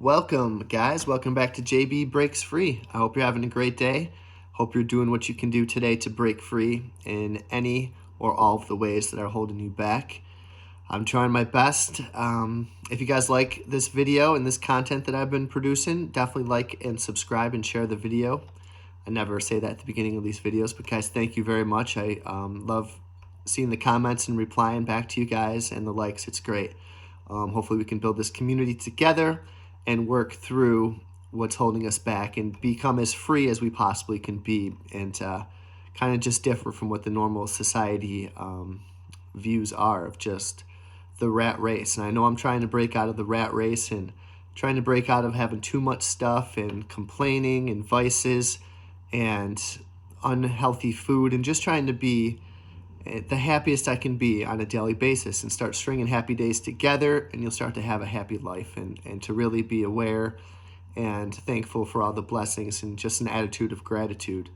Welcome, guys. Welcome back to JB Breaks Free. I hope you're having a great day. Hope you're doing what you can do today to break free in any or all of the ways that are holding you back. I'm trying my best. If you guys like this video and this content that I've been producing, definitely like and subscribe and share the video. I never say that at the beginning of these videos, but guys, thank you very much. I love seeing the comments and replying back to you guys and the likes. It's great. Hopefully we can build this community together and work through what's holding us back and become as free as we possibly can be, and kind of just differ from what the normal society views are of just the rat race. And I know I'm trying to break out of the rat race and trying to break out of having too much stuff and complaining and vices and unhealthy food, and just trying to be the happiest I can be on a daily basis and start stringing happy days together, and you'll start to have a happy life, and to really be aware and thankful for all the blessings and just an attitude of gratitude.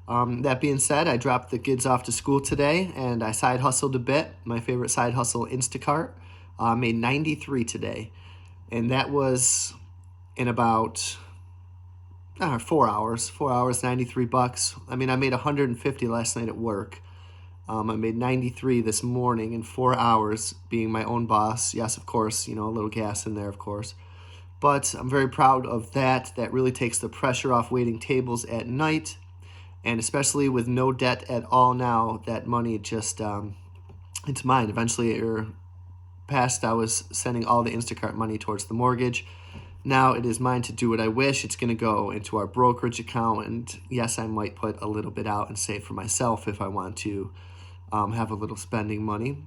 That being said, I dropped the kids off to school today and I side hustled a bit. My favorite side hustle, Instacart, made 93 today, and that was in about 4 hours. 4 hours, $93. I mean, I made 150 last night at work. I made 93 this morning in 4 hours, being my own boss. Yes, of course, a little gas in there, of course. But I'm very proud of that. That really takes the pressure off waiting tables at night. And especially with no debt at all now, that money just, it's mine. Eventually, past, I was sending all the Instacart money towards the mortgage. Now it is mine to do what I wish. It's going to go into our brokerage account. And yes, I might put a little bit out and save for myself if I want to. Have a little spending money.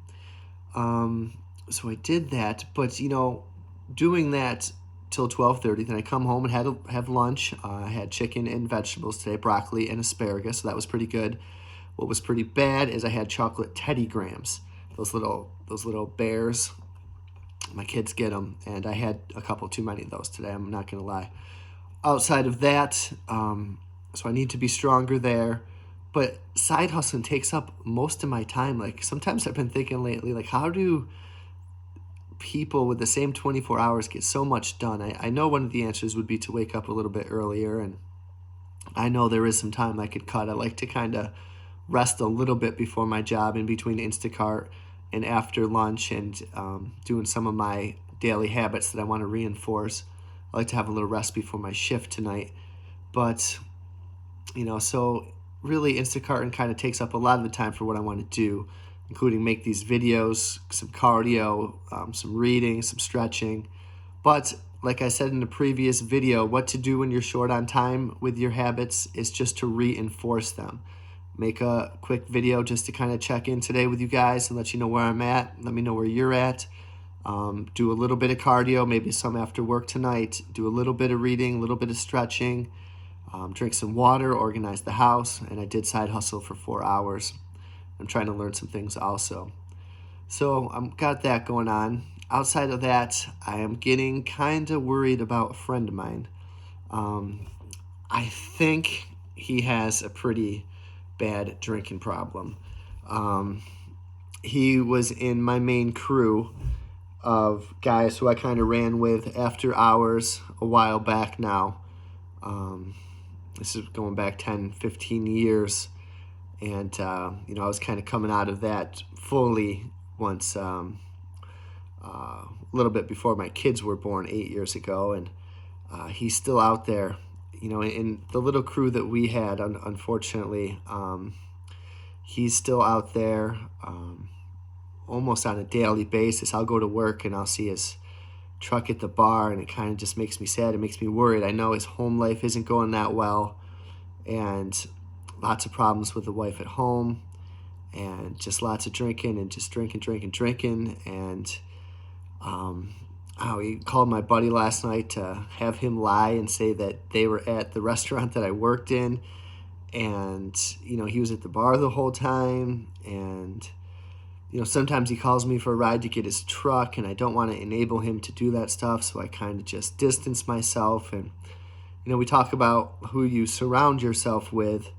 So I did that, but doing that till 12:30. Then I come home and have lunch. I had chicken and vegetables today, broccoli and asparagus, so that was pretty good. What was pretty bad is I had chocolate Teddy Grahams, those little bears. My kids get them, and I had a couple too many of those today. I'm not gonna lie. Outside of that, so I need to be stronger there. But side hustling takes up most of my time. Like, sometimes I've been thinking lately, like, how do people with the same 24 hours get so much done? I know one of the answers would be to wake up a little bit earlier, and I know there is some time I could cut. I like to kind of rest a little bit before my job, in between Instacart and after lunch, and doing some of my daily habits that I want to reinforce. I like to have a little rest before my shift tonight. But, so really Instacart kind of takes up a lot of the time for what I want to do, including make these videos, some cardio, some reading, some stretching. But like I said in the previous video, what to do when you're short on time with your habits is just to reinforce them. Make a quick video just to kind of check in today with you guys and let you know where I'm at. Let me know where you're at. Do a little bit of cardio, maybe some after work tonight. Do a little bit of reading, a little bit of stretching. Drink some water, organize the house, and I did side hustle for 4 hours. I'm trying to learn some things also. So I've got that going on. Outside of that, I am getting kind of worried about a friend of mine. I think he has a pretty bad drinking problem. He was in my main crew of guys who I kind of ran with after hours a while back now. This is going back 10, 15 years. And, I was kind of coming out of that fully once, a little bit before my kids were born 8 years ago. And he's still out there, in the little crew that we had, unfortunately. He's still out there almost on a daily basis. I'll go to work and I'll see his truck at the bar, and it kind of just makes me sad. It makes me worried. I know his home life isn't going that well, and lots of problems with the wife at home, and just lots of drinking, and just drinking. And he called my buddy last night to have him lie and say that they were at the restaurant that I worked in, and he was at the bar the whole time. And sometimes he calls me for a ride to get his truck, and I don't want to enable him to do that stuff, so I kind of just distance myself. And, we talk about who you surround yourself with,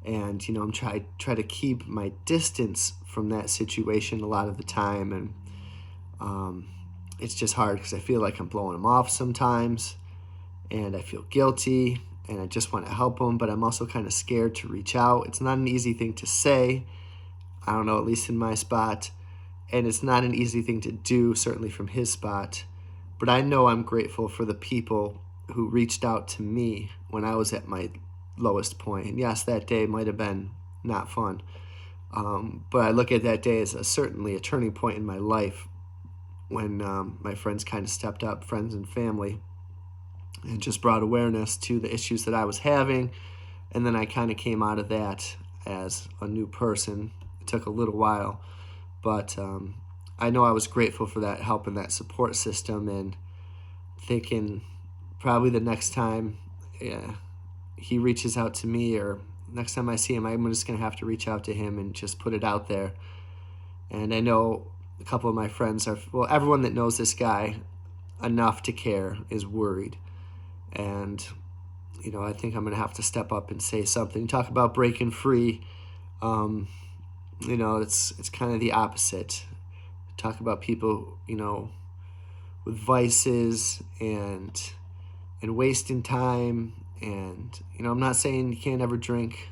and, I'm try to keep my distance from that situation a lot of the time. And it's just hard because I feel like I'm blowing him off sometimes, and I feel guilty, and I just want to help him, but I'm also kind of scared to reach out. It's not an easy thing to say, I don't know, at least in my spot, and it's not an easy thing to do, certainly from his spot, but I know I'm grateful for the people who reached out to me when I was at my lowest point. And yes, that day might have been not fun, but I look at that day as certainly a turning point in my life when my friends kind of stepped up, friends and family, and just brought awareness to the issues that I was having. And then I kind of came out of that as a new person. It took a little while, but I know I was grateful for that help and that support system, and thinking probably the next time he reaches out to me, or next time I see him, I'm just going to have to reach out to him and just put it out there. And I know a couple of my friends everyone that knows this guy enough to care is worried. And, I think I'm going to have to step up and say something. Talk about breaking free. It's kind of the opposite. Talk about people, with vices and wasting time. And, I'm not saying you can't ever drink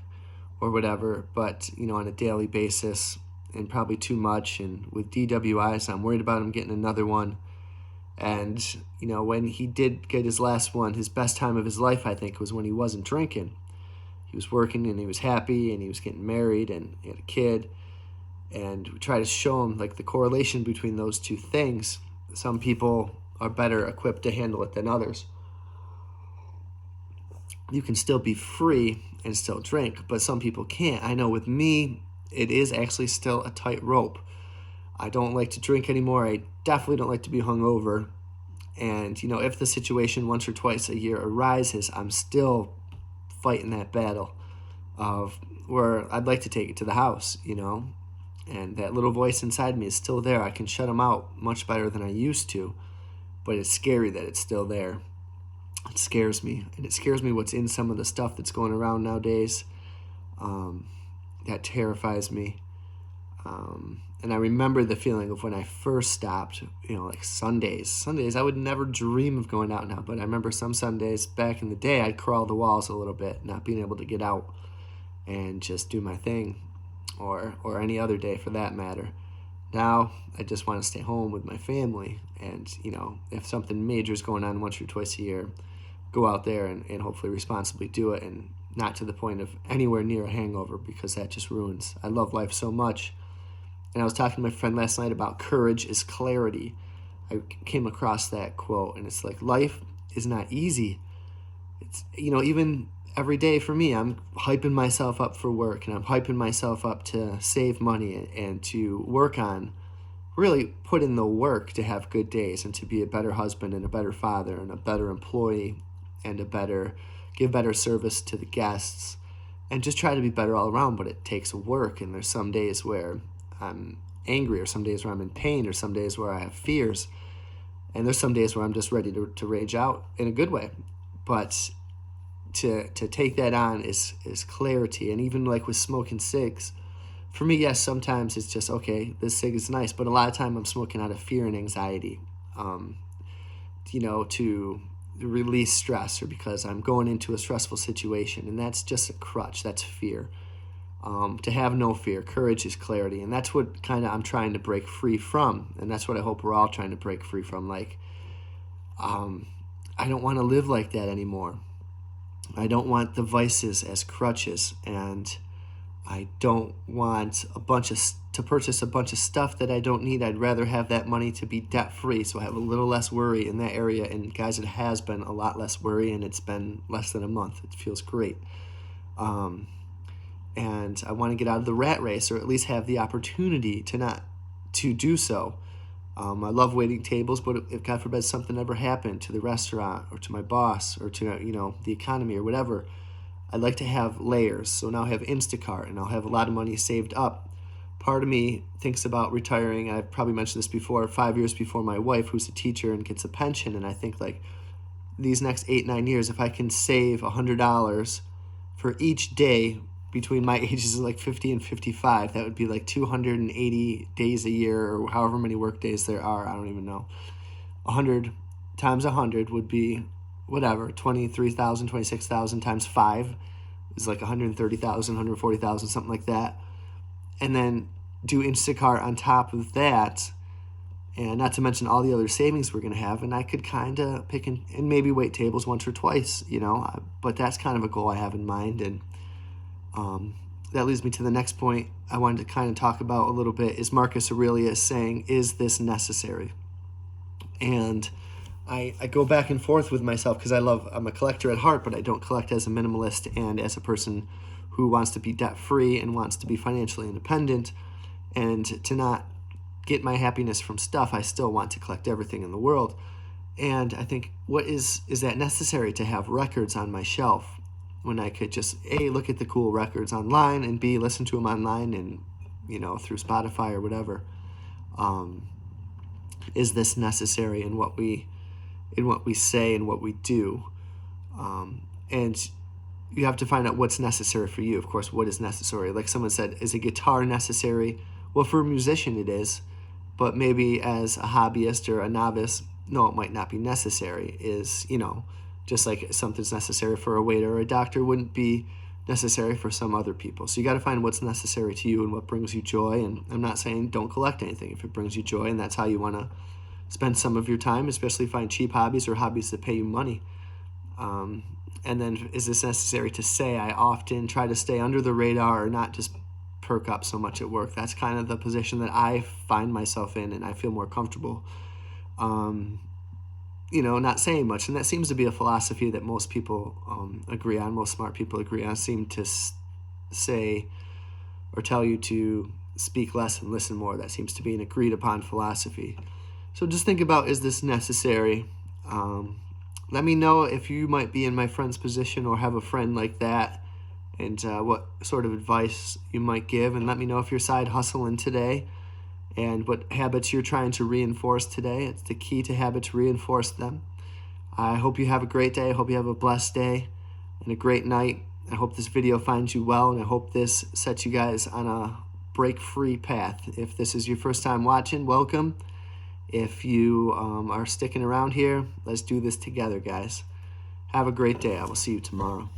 or whatever, but, on a daily basis, and probably too much. And with DWIs, I'm worried about him getting another one. And, when he did get his last one, his best time of his life, I think, was when he wasn't drinking. He was working and he was happy and he was getting married and he had a kid. And we try to show him like the correlation between those two things. Some people are better equipped to handle it than others. You can still be free and still drink, but some people can't. I know with me, it is actually still a tight rope. I don't like to drink anymore. I definitely don't like to be hungover. And, if the situation once or twice a year arises, I'm still fighting that battle of where I'd like to take it to the house, and that little voice inside me is still there. I can shut him out much better than I used to, but it's scary that it's still there. It scares me, and it scares me what's in some of the stuff that's going around nowadays. That terrifies me. And I remember the feeling of when I first stopped, like Sundays. Sundays, I would never dream of going out now, but I remember some Sundays back in the day, I'd crawl the walls a little bit, not being able to get out and just do my thing, or any other day for that matter. Now, I just want to stay home with my family, and, if something major is going on once or twice a year, go out there and hopefully responsibly do it, and not to the point of anywhere near a hangover, because that just ruins. I love life so much. And I was talking to my friend last night about courage is clarity. I came across that quote, and it's like, life is not easy. It's, even every day for me, I'm hyping myself up for work, and I'm hyping myself up to save money and to work on, really put in the work to have good days and to be a better husband and a better father and a better employee and give better service to the guests, and just try to be better all around. But it takes work, and there's some days where I'm angry, or some days where I'm in pain, or some days where I have fears, and there's some days where I'm just ready to rage out in a good way. But to take that on is clarity. And even like with smoking cigs, for me, yes, sometimes it's just, okay, this cig is nice, but a lot of time I'm smoking out of fear and anxiety, to release stress, or because I'm going into a stressful situation, and that's just a crutch. That's fear. To have no fear. Courage is clarity, and that's what kind of I'm trying to break free from, and that's what I hope we're all trying to break free from. Like, I don't want to live like that anymore. I don't want the vices as crutches, and I don't want to purchase a bunch of stuff that I don't need. I'd rather have that money to be debt-free, so I have a little less worry in that area. And guys, it has been a lot less worry, and it's been less than a month. It feels great. And I want to get out of the rat race, or at least have the opportunity to do so. I love waiting tables, but if God forbid something ever happened to the restaurant or to my boss or to the economy or whatever, I'd like to have layers. So now I have Instacart, and I'll have a lot of money saved up. Part of me thinks about retiring. I've probably mentioned this before, 5 years before my wife, who's a teacher and gets a pension. And I think like these next 8-9 years, if I can save $100 for each day between my ages of like 50 and 55, that would be like 280 days a year, or however many work days there are. I don't even know. 100 times 100 would be whatever, 23,000, 26,000 times 5 is like 130,000, 140,000, something like that. And then do Instacart on top of that, and not to mention all the other savings we're going to have. And I could kind of pick and maybe wait tables once or twice, but that's kind of a goal I have in mind. And that leads me to the next point I wanted to kind of talk about a little bit is Marcus Aurelius saying, is this necessary? And I go back and forth with myself because I'm a collector at heart, but I don't collect as a minimalist and as a person who wants to be debt-free and wants to be financially independent and to not get my happiness from stuff. I still want to collect everything in the world. And I think, is that necessary to have records on my shelf when I could just, A, look at the cool records online, and B, listen to them online and, through Spotify or whatever. Is this necessary in what we say and what we do? And you have to find out what's necessary for you. Of course, what is necessary? Like someone said, is a guitar necessary? Well, for a musician it is, but maybe as a hobbyist or a novice, no, it might not be necessary. Just like something's necessary for a waiter or a doctor wouldn't be necessary for some other people. So you got to find what's necessary to you and what brings you joy. And I'm not saying don't collect anything if it brings you joy and that's how you want to spend some of your time, especially find cheap hobbies or hobbies that pay you money. And then, is this necessary to say? I often try to stay under the radar or not just perk up so much at work. That's kind of the position that I find myself in, and I feel more comfortable not saying much. And that seems to be a philosophy that most people agree on, most smart people agree on, seem to say or tell you to speak less and listen more. That seems to be an agreed upon philosophy. So just think about, is this necessary? Let me know if you might be in my friend's position or have a friend like that, and what sort of advice you might give. And let me know if you're side hustling today and what habits you're trying to reinforce today. It's the key to habits, reinforce them. I hope you have a great day. I hope you have a blessed day and a great night. I hope this video finds you well, and I hope this sets you guys on a break-free path. If this is your first time watching, welcome. If you are sticking around here, let's do this together, guys. Have a great day. I will see you tomorrow.